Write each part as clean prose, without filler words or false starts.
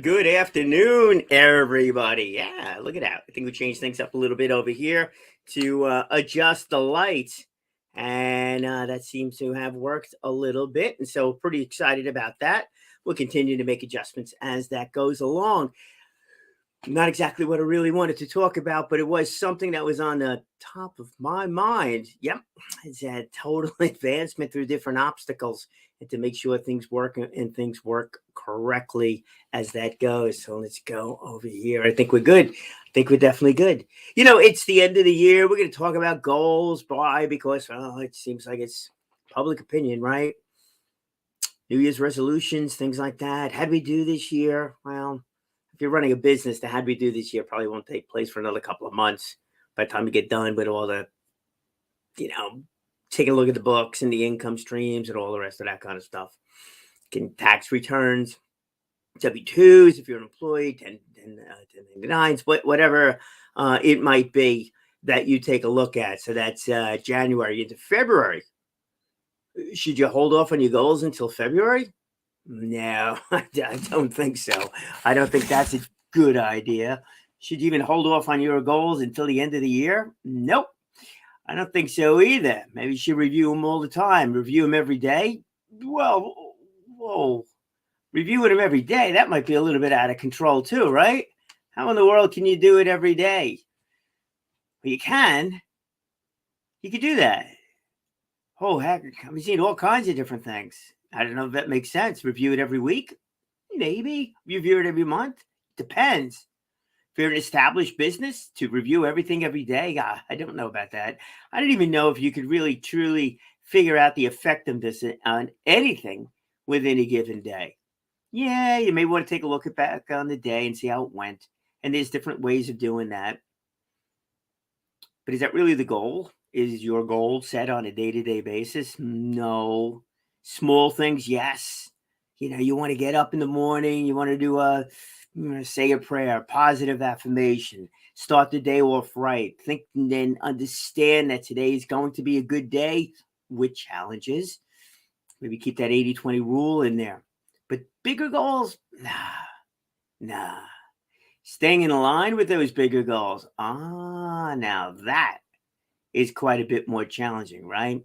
Good afternoon, everybody. Yeah, look at that. I think we changed things up a little bit over here to adjust the lights, and that seems to have worked a little bit. And so, pretty excited about that. We'll continue to make adjustments as that goes along. Not exactly what I really wanted to talk about, but it was something that was on the top of my mind. Yep, it's a total advancement through different obstacles and to make sure things work and things work correctly as that goes. So let's go over here. I think we're good. I think we're definitely good. It's the end of the year. We're going to talk about goals. Why? Because it seems like it's public opinion, right? New Year's resolutions, things like that. How'd we do this year? Well, if you're running a business, the how'd we do this year probably won't take place for another couple of months by the time you get done with all the, you know, taking a look at the books and the income streams and all the rest of that kind of stuff. Getting tax returns, W-2s if you're an employee, 1099s, whatever it might be that you take a look at. So that's January into February. Should you hold off on your goals until February? No, I don't think so. I don't think that's a good idea. Should you even hold off on your goals until the end of the year? Nope. I don't think so either. Maybe you should review them all the time. Review them every day. Well, whoa. Reviewing them every day, that might be a little bit out of control too, right? How in the world can you do it every day? Well, you can. You can do that. Oh, heck, I've seen all kinds of different things. I don't know if that makes sense. Review it every week? Maybe. Review it every month? Depends. If you're an established business, to review everything every day, I don't know about that. I don't even know if you could really, truly figure out the effectiveness on anything within a given day. Yeah, you may want to take a look back on the day and see how it went. And there's different ways of doing that. But is that really the goal? Is your goal set on a day-to-day basis? No. Small things, yes. You want to get up in the morning. You want to do say a prayer, positive affirmation. Start the day off right. Think and then understand that today is going to be a good day with challenges. Maybe keep that 80-20 rule in there. But bigger goals, nah. Staying in line with those bigger goals. Now that is quite a bit more challenging, right?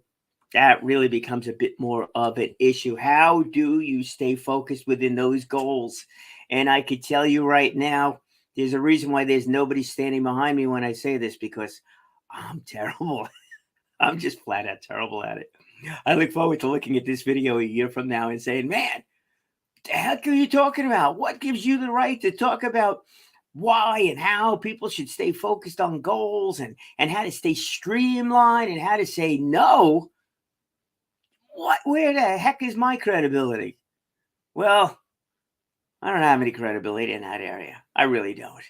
That really becomes a bit more of an issue. How do you stay focused within those goals? And I could tell you right now, there's a reason why there's nobody standing behind me when I say this, because I'm terrible. I'm just flat out terrible at it. I look forward to looking at this video a year from now and saying, man, what the heck are you talking about? What gives you the right to talk about why and how people should stay focused on goals and how to stay streamlined and how to say no? Where the heck is my credibility? Well, I don't have any credibility in that area. I really don't.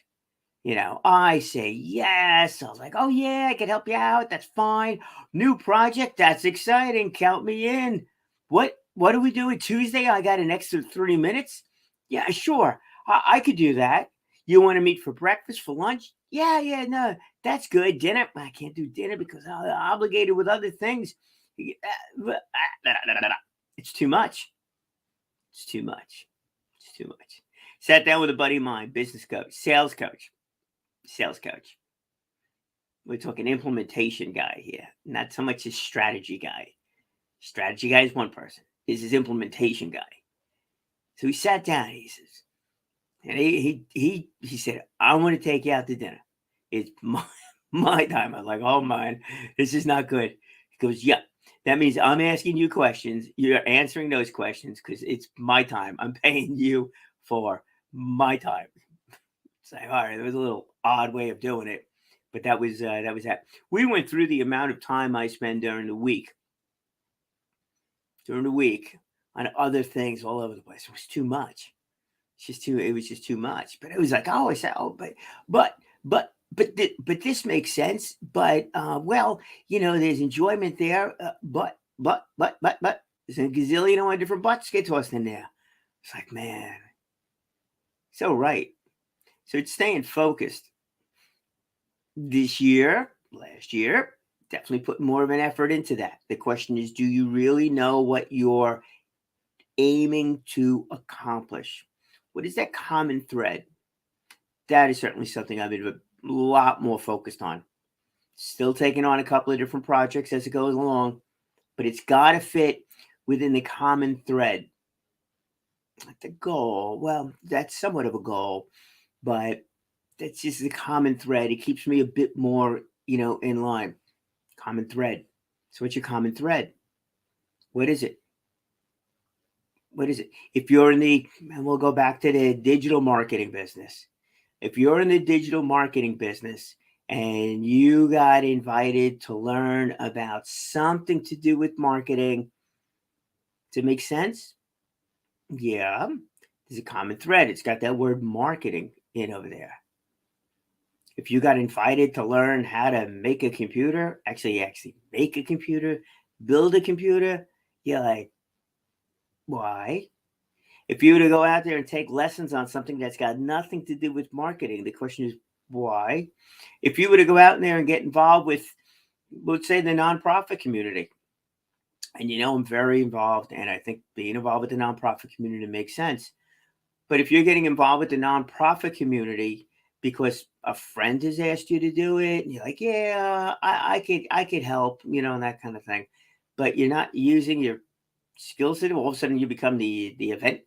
I say yes. I was like, oh yeah, I can help you out. That's fine. New project. That's exciting. Count me in. What are we doing Tuesday? I got an extra 30 minutes. Yeah, sure. I could do that. You want to meet for breakfast, for lunch? Yeah, no, that's good. Dinner? I can't do dinner because I'm obligated with other things. It's too much. It's too much. It's too much. Sat down with a buddy of mine, business coach, sales coach. We're talking implementation guy here, not so much a strategy guy. Strategy guy is one person. This is implementation guy. So we sat down. And he says, and he said, I want to take you out to dinner. It's my time. I'm like, oh man, this is not good. He goes, yeah. That means I'm asking you questions. You're answering those questions because it's my time. I'm paying you for my time. It's like, all right, it was a little odd way of doing it, but that was that. We went through the amount of time I spend during the week on other things all over the place. It was too much. It was just too much. But it was like, oh, I said, oh, but this makes sense. But well, there's enjoyment there. But there's a gazillion different butts get tossed in there. It's like, man, so right. So it's staying focused. This year, last year, definitely put more of an effort into that. The question is, do you really know what you're aiming to accomplish? What is that common thread? That is certainly something I've been a lot more focused on. Still taking on a couple of different projects as it goes along, but it's got to fit within the common thread. The goal, well, that's somewhat of a goal, but that's just the common thread. It keeps me a bit more, in line. Common thread. So what's your common thread? What is it? What is it? If you're in and we'll go back to the digital marketing business. If you're in the digital marketing business and you got invited to learn about something to do with marketing, to make sense? Yeah, there's a common thread. It's got that word marketing in over there. If you got invited to learn how to make a computer, actually make a computer, build a computer, you're like, why? If you were to go out there and take lessons on something that's got nothing to do with marketing, the question is, why? If you were to go out there and get involved with, let's say, the nonprofit community, and I'm very involved, and I think being involved with the nonprofit community makes sense. But if you're getting involved with the nonprofit community because a friend has asked you to do it, and you're like, yeah, I could help, and that kind of thing, but you're not using your skill set, all of a sudden you become the event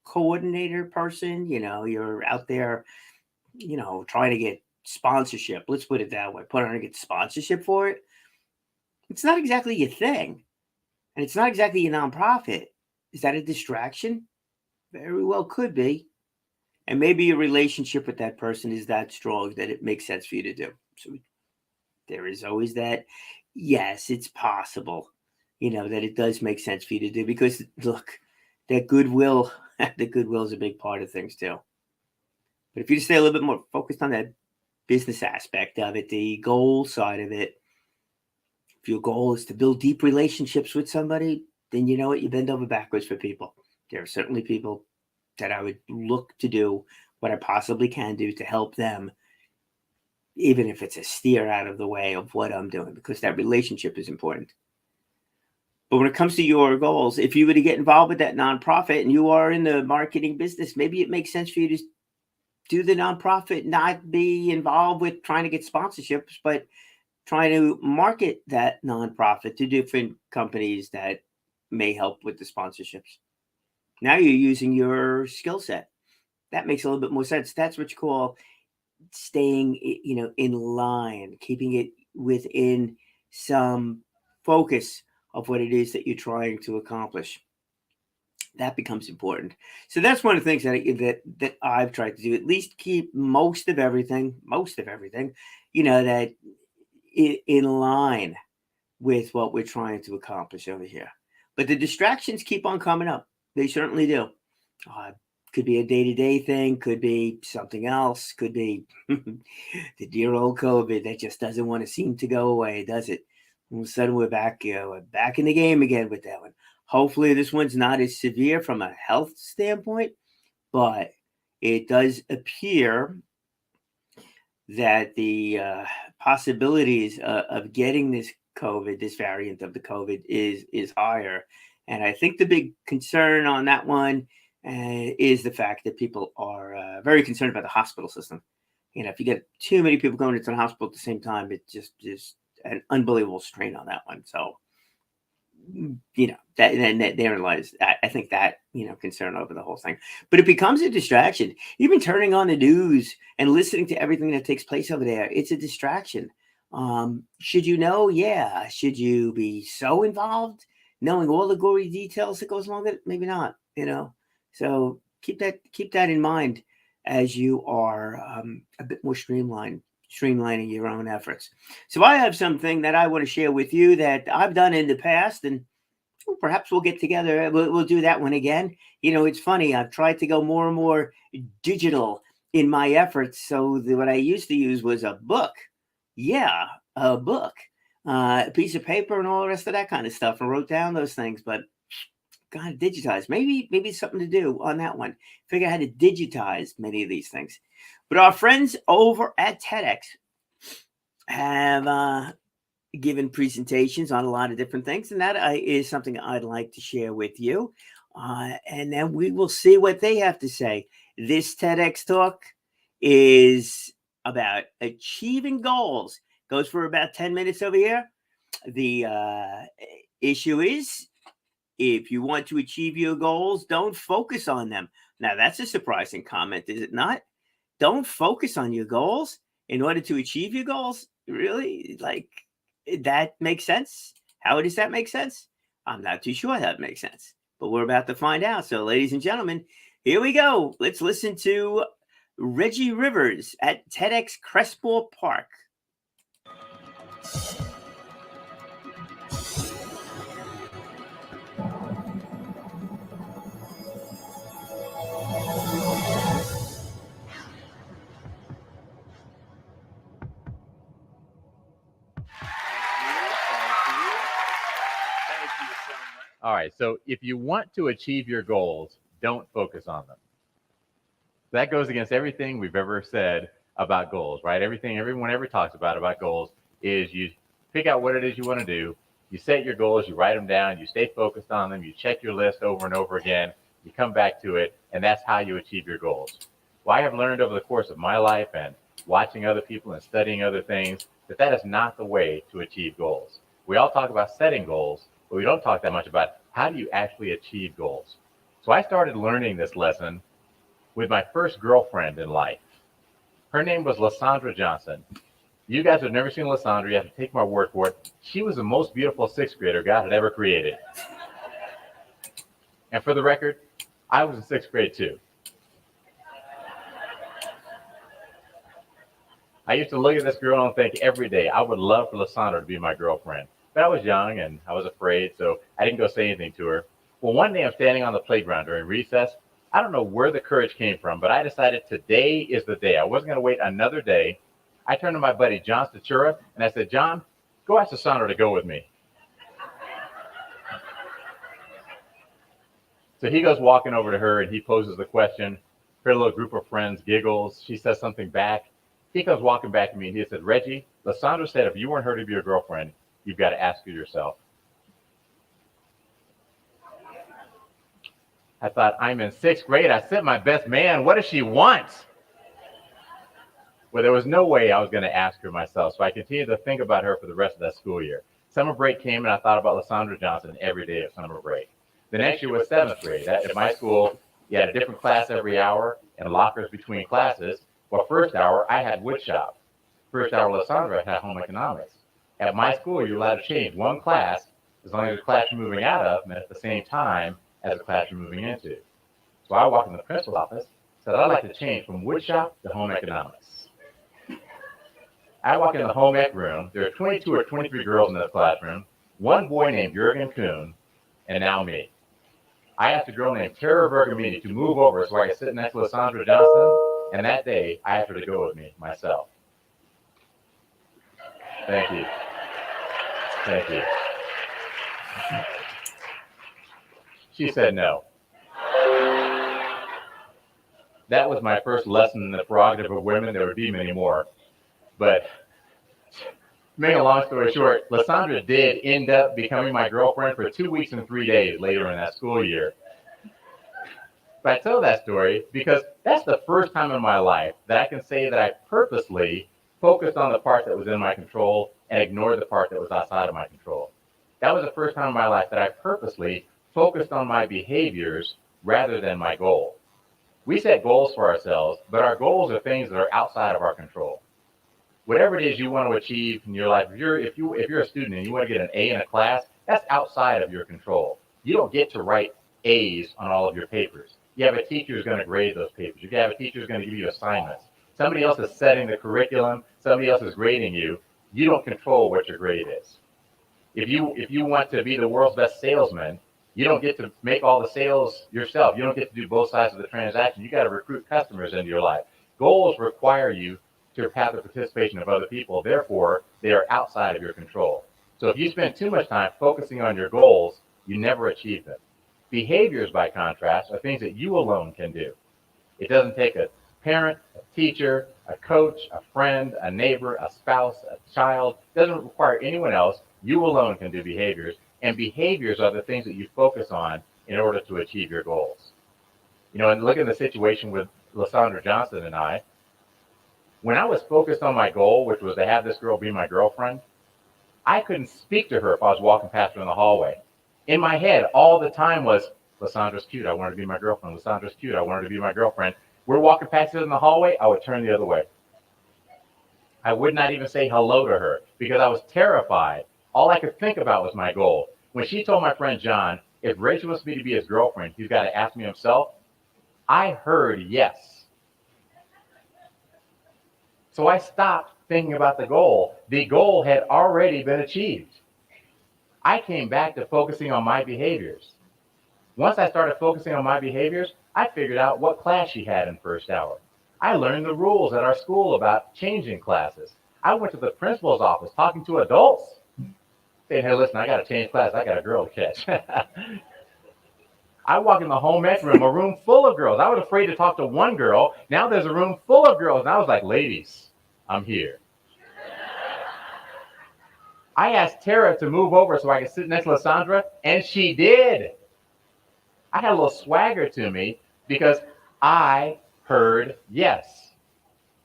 coordinator person. You're out there, trying to get sponsorship. Let's put it that way. Put on and get sponsorship for it. It's not exactly your thing, and it's not exactly a nonprofit. Is that a distraction? Very well could be. And maybe your relationship with that person is that strong that it makes sense for you to do. So there is always that. Yes, it's possible, that it does make sense for you to do, because look, that goodwill, the goodwill is a big part of things too. But if you just stay a little bit more focused on that business aspect of it, the goal side of it, if your goal is to build deep relationships with somebody, then you know what, you bend over backwards for people. There are certainly people that I would look to do what I possibly can do to help them, even if it's a steer out of the way of what I'm doing, because that relationship is important. But when it comes to your goals, if you were to get involved with that nonprofit and you are in the marketing business, maybe it makes sense for you to do the nonprofit, not be involved with trying to get sponsorships, but trying to market that nonprofit to different companies that may help with the sponsorships. Now you're using your skill set. That makes a little bit more sense. That's what you call staying, in line, keeping it within some focus of what it is that you're trying to accomplish. That becomes important. So that's one of the things that I've tried to do. At least keep most of everything, that in line with what we're trying to accomplish over here. But the distractions keep on coming up. They certainly do. Could be a day-to-day thing, could be something else, could be the dear old COVID that just doesn't want to seem to go away, does it? All of a sudden we're back in the game again with that one. Hopefully this one's not as severe from a health standpoint, but it does appear that the possibilities of getting this variant of the COVID is higher. And I think the big concern on that one is the fact that people are very concerned about the hospital system. If you get too many people going into the hospital at the same time, it just is an unbelievable strain on that one. So, that therein lies, I think, that, concern over the whole thing. But it becomes a distraction. Even turning on the news and listening to everything that takes place over there, it's a distraction. Should you know? Yeah. Should you be so involved, knowing all the gory details that goes along with it? Maybe not, So keep that in mind as you are a bit more streamlining your own efforts. So I have something that I want to share with you that I've done in the past, and perhaps we'll get together. We'll do that one again. It's funny. I've tried to go more and more digital in my efforts. So what I used to use was a book. Yeah, a book, a piece of paper and all the rest of that kind of stuff, and wrote down those things. But got to digitize. Maybe it's something to do on that one. Figure out how to digitize many of these things. But our friends over at TEDx have given presentations on a lot of different things, and that is something I'd like to share with you. And then we will see what they have to say. This TEDx talk is about achieving goals. Goes for about 10 minutes over here. The issue is, if you want to achieve your goals, don't focus on them. Now, that's a surprising comment, is it not? Don't focus on your goals in order to achieve your goals. Really? Like, that makes sense? How does that make sense? I'm not too sure that makes sense, but we're about to find out. So, ladies and gentlemen, here we go. Let's listen to Reggie Rivers at TEDx Crestball Park. All right, so if you want to achieve your goals, don't focus on them. That goes against everything we've ever said about goals, right? Everything everyone ever talks about goals is you pick out what it is you want to do, you set your goals, you write them down, you stay focused on them, you check your list over and over again, you come back to it, and that's how you achieve your goals. Well, I have learned over the course of my life and watching other people and studying other things that that is not the way to achieve goals. We all talk about setting goals, but we don't talk that much about how do you actually achieve goals. So I started learning this lesson with my first girlfriend in life. Her name was Lysandra Johnson. You guys have never seen Lysandra, you have to take my word for it. She was the most beautiful sixth grader God had ever created. And for the record, I was in sixth grade too. I used to look at this girl and think every day I would love for Lysandra to be my girlfriend. But I was young and I was afraid, so I didn't go say anything to her. Well, one day I'm standing on the playground during recess. I don't know where the courage came from, but I decided today is the day. I wasn't going to wait another day. I turned to my buddy, John Statura, and I said, John, go ask Lysandra to go with me. So he goes walking over to her and he poses the question. Her little group of friends giggles. She says something back. He comes walking back to me and he said, Reggie, Lysandra said if you weren't her to be your girlfriend, you've got to ask her yourself. I thought, I'm in sixth grade. I sent my best man. What does she want? Well, there was no way I was going to ask her myself, so I continued to think about her for the rest of that school year. Summer break came, and I thought about Lysandra Johnson every day of summer break. The next year was seventh grade. At my school, you had a different class every hour and lockers between classes. Well, first hour, I had woodshop. First hour, Lysandra had home economics. At my school, you're allowed to change one class as long as the class you're moving out of and at the same time as the class you're moving into. So I walked in the principal's office, said I'd like to change from woodshop to home economics. I walk in the home ec room. There are 22 or 23 girls in this classroom, one boy named Jurgen Kuhn, and now me. I asked a girl named Tara Bergamini to move over so I could sit next to Lysandra Johnson, and that day I asked her to go with me myself. Thank you. Thank you. She said no. That was my first lesson in the prerogative of women. There would be many more. But to make a long story short, Lysandra did end up becoming my girlfriend for 2 weeks and 3 days later in that school year. But I tell that story because that's the first time in my life that I can say that I purposely focused on the part that was in my control and ignored the part that was outside of my control. That was the first time in my life that I purposely focused on my behaviors rather than my goal. We set goals for ourselves, but our goals are things that are outside of our control. Whatever it is you want to achieve in your life, if you're a student and you want to get an A in a class, that's outside of your control. You don't get to write A's on all of your papers. You have a teacher who's going to grade those papers. You have a teacher who's going to give you assignments. Somebody else is setting the curriculum. Somebody else is grading you. You don't control what your grade is. If you want to be the world's best salesman, you don't get to make all the sales yourself. You don't get to do both sides of the transaction. You got to recruit customers into your life. Goals require you to have the participation of other people. Therefore, they are outside of your control. So if you spend too much time focusing on your goals, you never achieve them. Behaviors, by contrast, are things that you alone can do. It doesn't take a parent, a teacher, a coach, a friend, a neighbor, a spouse, a child. It doesn't require anyone else. You alone can do behaviors. And behaviors are the things that you focus on in order to achieve your goals. And look at the situation with Lysandra Johnson and I. When I was focused on my goal, which was to have this girl be my girlfriend, I couldn't speak to her if I was walking past her in the hallway. In my head, all the time was, Lysandra's cute, I want her to be my girlfriend. Lysandra's cute, I want her to be my girlfriend. We're walking past each other in the hallway, I would turn the other way. I would not even say hello to her because I was terrified. All I could think about was my goal. When she told my friend John, if Rachel wants me to be his girlfriend, he's got to ask me himself, I heard yes. So I stopped thinking about the goal. The goal had already been achieved. I came back to focusing on my behaviors. Once I started focusing on my behaviors, I figured out what class she had in first hour. I learned the rules at our school about changing classes. I went to the principal's office talking to adults, saying, hey, listen, I got to change class. I got a girl to catch. I walk in the home ec room, a room full of girls. I was afraid to talk to one girl. Now there's a room full of girls. And I was like, ladies, I'm here. I asked Tara to move over so I could sit next to Lysandra, and she did. I had a little swagger to me because I heard yes.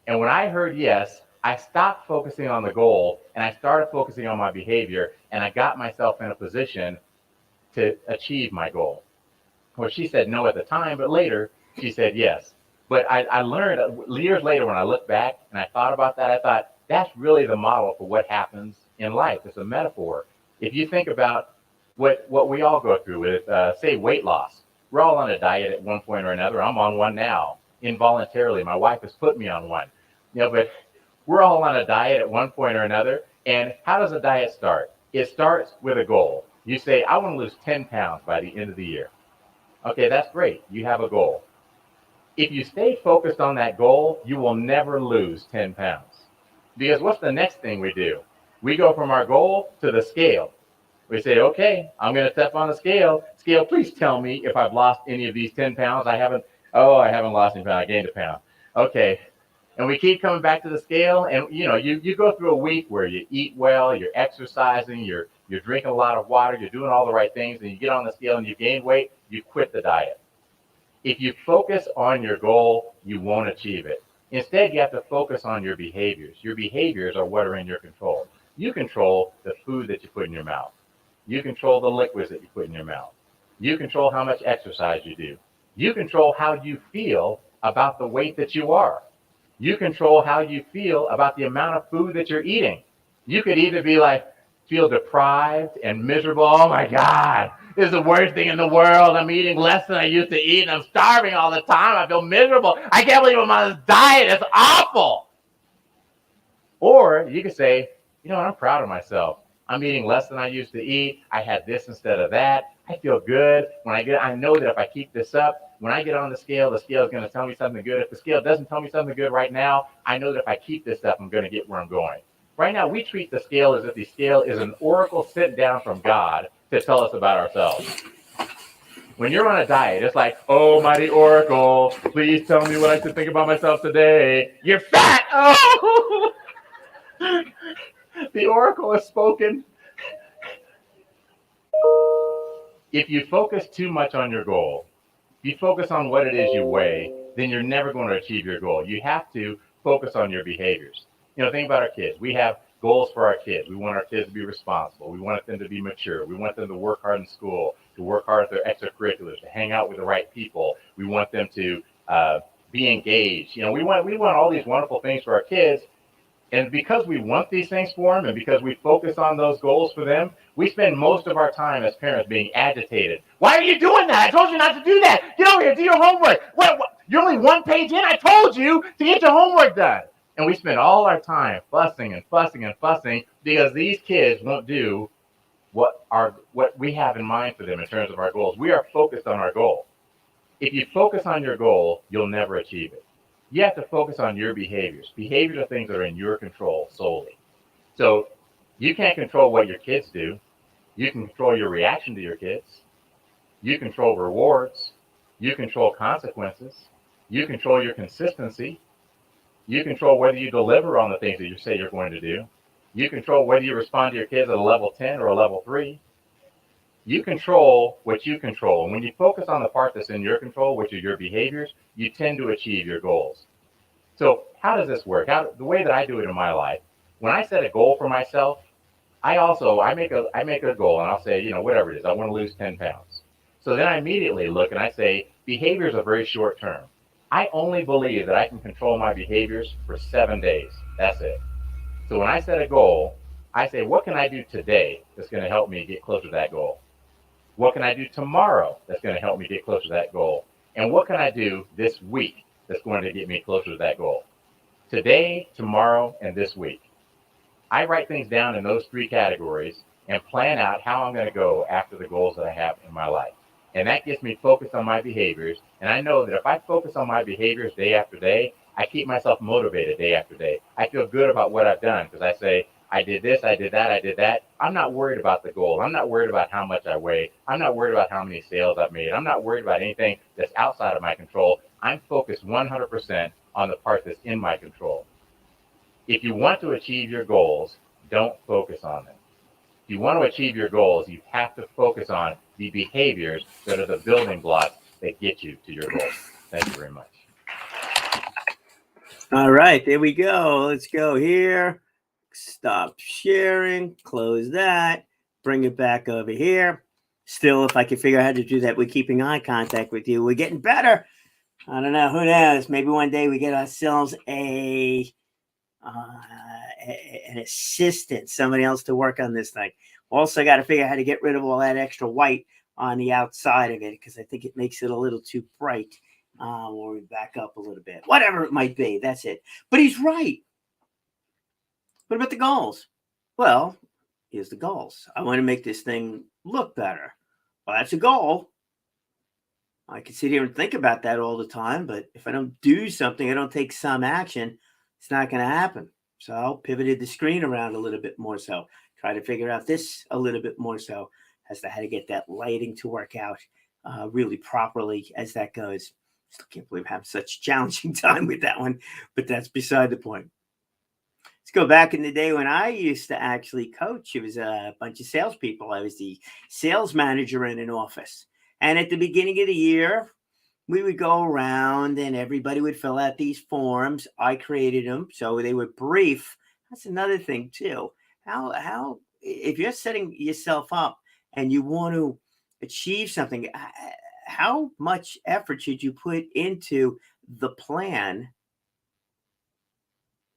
And when I heard yes, I stopped focusing on the goal and I started focusing on my behavior, and I got myself in a position to achieve my goal. Well, she said no at the time, but later she said yes. But I learned years later when I looked back and I thought about that, I thought that's really the model for what happens in life. It's a metaphor. If you think about what we all go through with, say, weight loss. We're all on a diet at one point or another. I'm on one now, involuntarily. My wife has put me on one. But we're all on a diet at one point or another. And how does a diet start? It starts with a goal. You say, I want to lose 10 pounds by the end of the year. Okay, that's great. You have a goal. If you stay focused on that goal, you will never lose 10 pounds. Because what's the next thing we do? We go from our goal to the scale. We say, okay, I'm going to step on the scale. Scale, please tell me if I've lost any of these 10 pounds. I haven't lost any pounds. I gained a pound. Okay. And we keep coming back to the scale. And, you go through a week where you eat well, you're exercising, you're drinking a lot of water, you're doing all the right things, and you get on the scale and you gain weight, you quit the diet. If you focus on your goal, you won't achieve it. Instead, you have to focus on your behaviors. Your behaviors are what are in your control. You control the food that you put in your mouth. You control the liquids that you put in your mouth. You control how much exercise you do. You control how you feel about the weight that you are. You control how you feel about the amount of food that you're eating. You could either be like, feel deprived and miserable. Oh my God, this is the worst thing in the world. I'm eating less than I used to eat and I'm starving all the time. I feel miserable. I can't believe I'm on this diet. It's awful. Or you could say, I'm proud of myself. I'm eating less than I used to eat. I had this instead of that. I feel good. I know that if I keep this up, when I get on the scale is going to tell me something good. If the scale doesn't tell me something good right now, I know that if I keep this up, I'm going to get where I'm going. Right now, we treat the scale as if the scale is an oracle sent down from God to tell us about ourselves. When you're on a diet, it's like, oh, mighty oracle, please tell me what I should think about myself today. You're fat. Oh! The oracle has spoken. If you focus too much on your goal, if you focus on what it is you weigh, then you're never going to achieve your goal. You have to focus on your behaviors. Think about our kids. We have goals for our kids. We want our kids to be responsible. We want them to be mature. We want them to work hard in school, to work hard at their extracurriculars, to hang out with the right people. We want them to be engaged. We want all these wonderful things for our kids. And because we want these things for them and because we focus on those goals for them, we spend most of our time as parents being agitated. Why are you doing that? I told you not to do that. Get over here, do your homework. What? You're only one page in. I told you to get your homework done. And we spend all our time fussing and fussing and fussing because these kids won't do what we have in mind for them in terms of our goals. We are focused on our goal. If you focus on your goal, you'll never achieve it. You have to focus on your behaviors. Behaviors are things that are in your control solely. So you can't control what your kids do. You can control your reaction to your kids. You control rewards. You control consequences. You control your consistency. You control whether you deliver on the things that you say you're going to do. You control whether you respond to your kids at a level 10 or a level 3. You control what you control. And when you focus on the part that's in your control, which are your behaviors, you tend to achieve your goals. So how does this work? The way that I do it in my life, when I set a goal for myself, I make a goal and I'll say, whatever it is, I want to lose 10 pounds. So then I immediately look and I say, behaviors are very short term. I only believe that I can control my behaviors for 7 days. That's it. So when I set a goal, I say, what can I do today that's going to help me get closer to that goal? What can I do tomorrow that's going to help me get closer to that goal? And what can I do this week that's going to get me closer to that goal? Today, tomorrow, and this week. I write things down in those three categories and plan out how I'm going to go after the goals that I have in my life. And that gets me focused on my behaviors. And I know that if I focus on my behaviors day after day, I keep myself motivated day after day. I feel good about what I've done because I say, I did this, I did that, I did that. I'm not worried about the goal. I'm not worried about how much I weigh. I'm not worried about how many sales I've made. I'm not worried about anything that's outside of my control. I'm focused 100% on the part that's in my control. If you want to achieve your goals, don't focus on them. If you want to achieve your goals, you have to focus on the behaviors that are the building blocks that get you to your goals. Thank you very much. All right, there we go. Let's go here. Stop sharing, close that, bring it back over here. Still, if I can figure out how to do that with keeping eye contact with you, we're getting better. I don't know. Who knows? Maybe one day we get ourselves an assistant, somebody else to work on this thing. Also, got to figure out how to get rid of all that extra white on the outside of it because I think it makes it a little too bright. Or we back up a little bit. Whatever it might be, that's it. But he's right. What about the goals? Well, here's the goals. I want to make this thing look better. Well, that's a goal. I can sit here and think about that all the time, but if I don't do something, I don't take some action, it's not going to happen. So I pivoted the screen around a little bit more so. Try to figure out this a little bit more so as to how to get that lighting to work out really properly as that goes. Still can't believe I'm having such a challenging time with that one, but that's beside the point. Let's go back in the day when I used to actually coach. It was a bunch of salespeople. I was the sales manager in an office. And at the beginning of the year, we would go around and everybody would fill out these forms. I created them so they were brief. That's another thing too. How if you're setting yourself up and you want to achieve something, how much effort should you put into the plan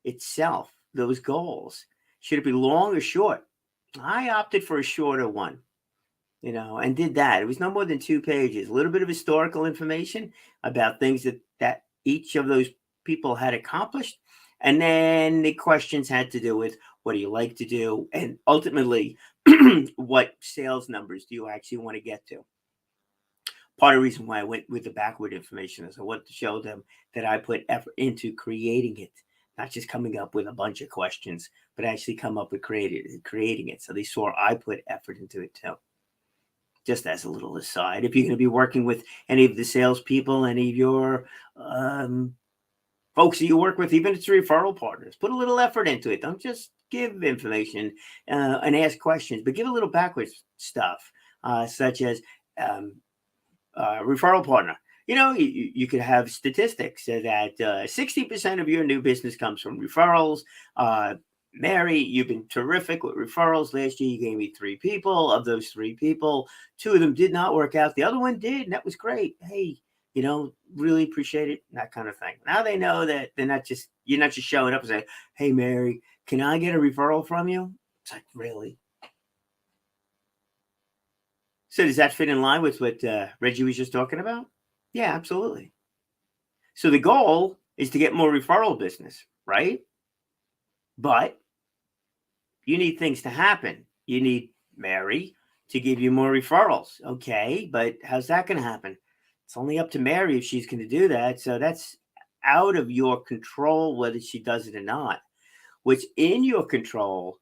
itself, those goals? Should it be long or short? I opted for a shorter one, and did that. It was no more than 2 pages, a little bit of historical information about things that each of those people had accomplished. And then the questions had to do with what do you like to do? And ultimately, what sales numbers do you actually want to get to? Part of the reason why I went with the backward information is I wanted to show them that I put effort into creating it, not just coming up with a bunch of questions, but actually come up with creating it. So they saw I put effort into it too. Just as a little aside, if you're going to be working with any of the salespeople, any of your folks that you work with, even if it's referral partners, put a little effort into it. Don't just give information and ask questions, but give a little backwards stuff, such as referral partner. You could have statistics that 60% of your new business comes from referrals. Mary, you've been terrific with referrals. Last year, you gave me 3 people. Of those 3 people, 2 of them did not work out. The other one did, and that was great. Hey, really appreciate it, that kind of thing. Now they know that you're not just showing up and saying, hey, Mary, can I get a referral from you? It's like, really? So does that fit in line with what Reggie was just talking about? Yeah, absolutely. So the goal is to get more referral business, right? But you need things to happen. You need Mary to give you more referrals. Okay, but how's that going to happen? It's only up to Mary if she's going to do that. So that's out of your control whether she does it or not. What's in your control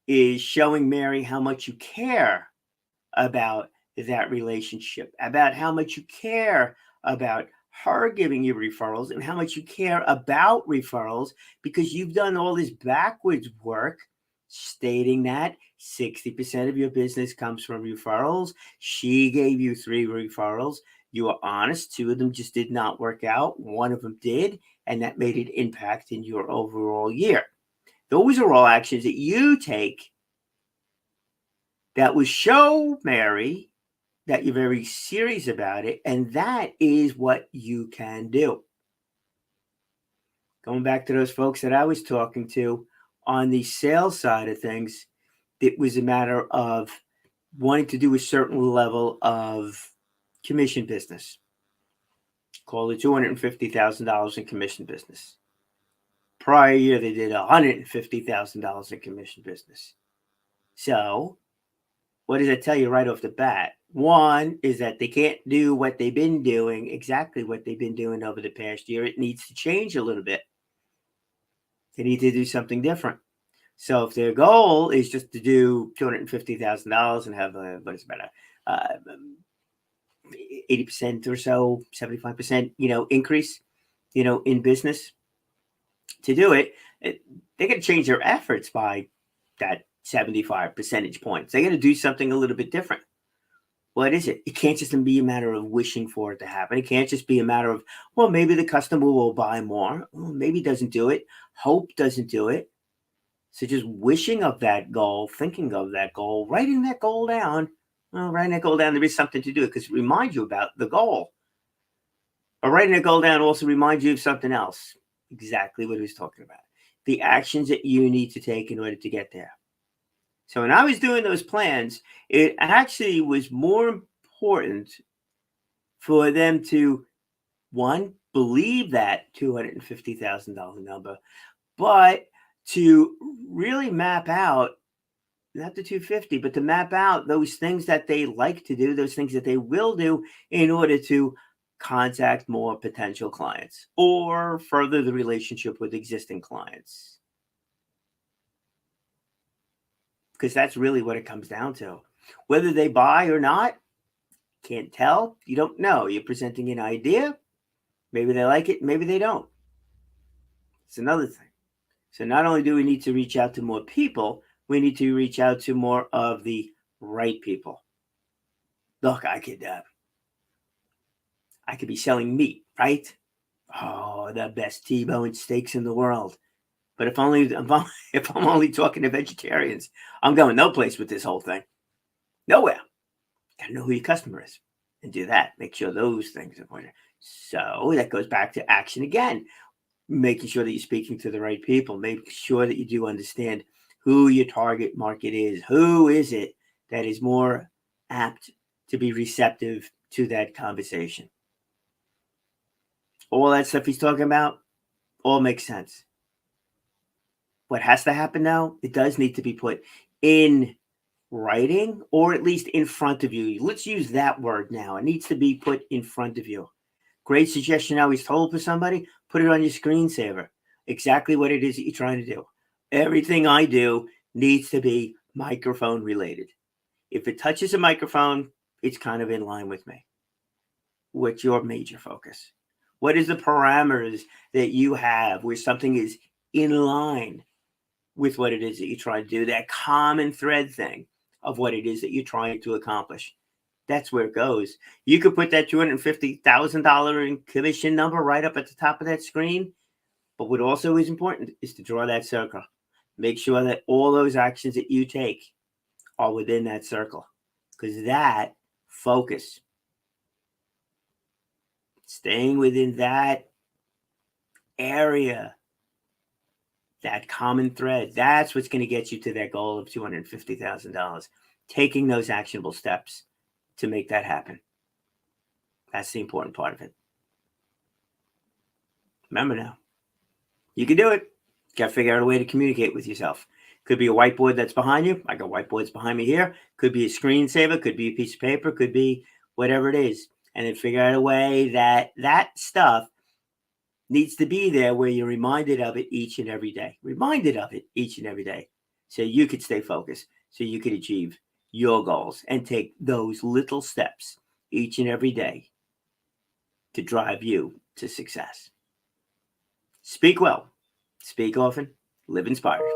is showing Mary how much you care about that relationship, about how much you care about her giving you referrals and how much you care about referrals because you've done all this backwards work stating that 60% of your business comes from referrals. She gave you 3 referrals. You were honest. 2 of them just did not work out. 1 of them did, and that made an impact in your overall year. Those are all actions that you take that will show Mary that you're very serious about it, and that is what you can do. Going back to those folks that I was talking to on the sales side of things, it was a matter of wanting to do a certain level of commission business. Call it $250,000 in commission business. Prior year, they did $150,000 in commission business. So, what does it tell you right off the bat? One is that they can't do what they've been doing, exactly what they've been doing over the past year. It needs to change a little bit. They need to do something different. So if their goal is just to do $250,000 and have what is better, 80% or so, 75%, increase, in business to do it, they're going to change their efforts by that 75 percentage points. They're going to do something a little bit different. What is it? It can't just be a matter of wishing for it to happen. It can't just be a matter of, well, maybe the customer will buy more. Well, maybe doesn't do it. Hope doesn't do it. So just wishing of that goal, thinking of that goal, writing that goal down. Well, writing that goal down, there is something to do because it reminds you about the goal. But writing that goal down also reminds you of something else. Exactly what he was talking about. The actions that you need to take in order to get there. So when I was doing those plans, it actually was more important for them to, one, believe that $250,000 number, but to really map out, not the 250, but to map out those things that they like to do, those things that they will do in order to contact more potential clients or further the relationship with existing clients. Because that's really what it comes down to. Whether they buy or not, can't tell. You don't know. You're presenting an idea. Maybe they like it. Maybe they don't. It's another thing. So not only do we need to reach out to more people, we need to reach out to more of the right people. Look, I could be selling meat, right? Oh, the best T-bone steaks in the world. But if I'm only talking to vegetarians, I'm going no place with this whole thing. Nowhere. Got to know who your customer is and do that. Make sure those things are important. So that goes back to action again. Making sure that you're speaking to the right people. Making sure that you do understand who your target market is. Who is it that is more apt to be receptive to that conversation? All that stuff he's talking about all makes sense. What has to happen now, it does need to be put in writing or at least in front of you. Let's use that word now. It needs to be put in front of you. Great suggestion I always told for somebody, put it on your screensaver. Exactly what it is that you're trying to do. Everything I do needs to be microphone related. If it touches a microphone, it's kind of in line with me. What's your major focus? What is the parameters that you have where something is in line with what it is that you're trying to do, that common thread thing of what it is that you're trying to accomplish? That's where it goes. You could put that $250,000 in commission number right up at the top of that screen. But what also is important is to draw that circle. Make sure that all those actions that you take are within that circle. Because that focus, staying within that area, that common thread, that's what's going to get you to that goal of $250,000. Taking those actionable steps to make that happen. That's the important part of it. Remember now, you can do it. Got to figure out a way to communicate with yourself. Could be a whiteboard that's behind you. I got whiteboards behind me here. Could be a screensaver. Could be a piece of paper. Could be whatever it is. And then figure out a way that that stuff needs to be there where you're reminded of it each and every day. Reminded of it each and every day. So you could stay focused. So you could achieve your goals and take those little steps each and every day to drive you to success. Speak well, speak often, live inspired.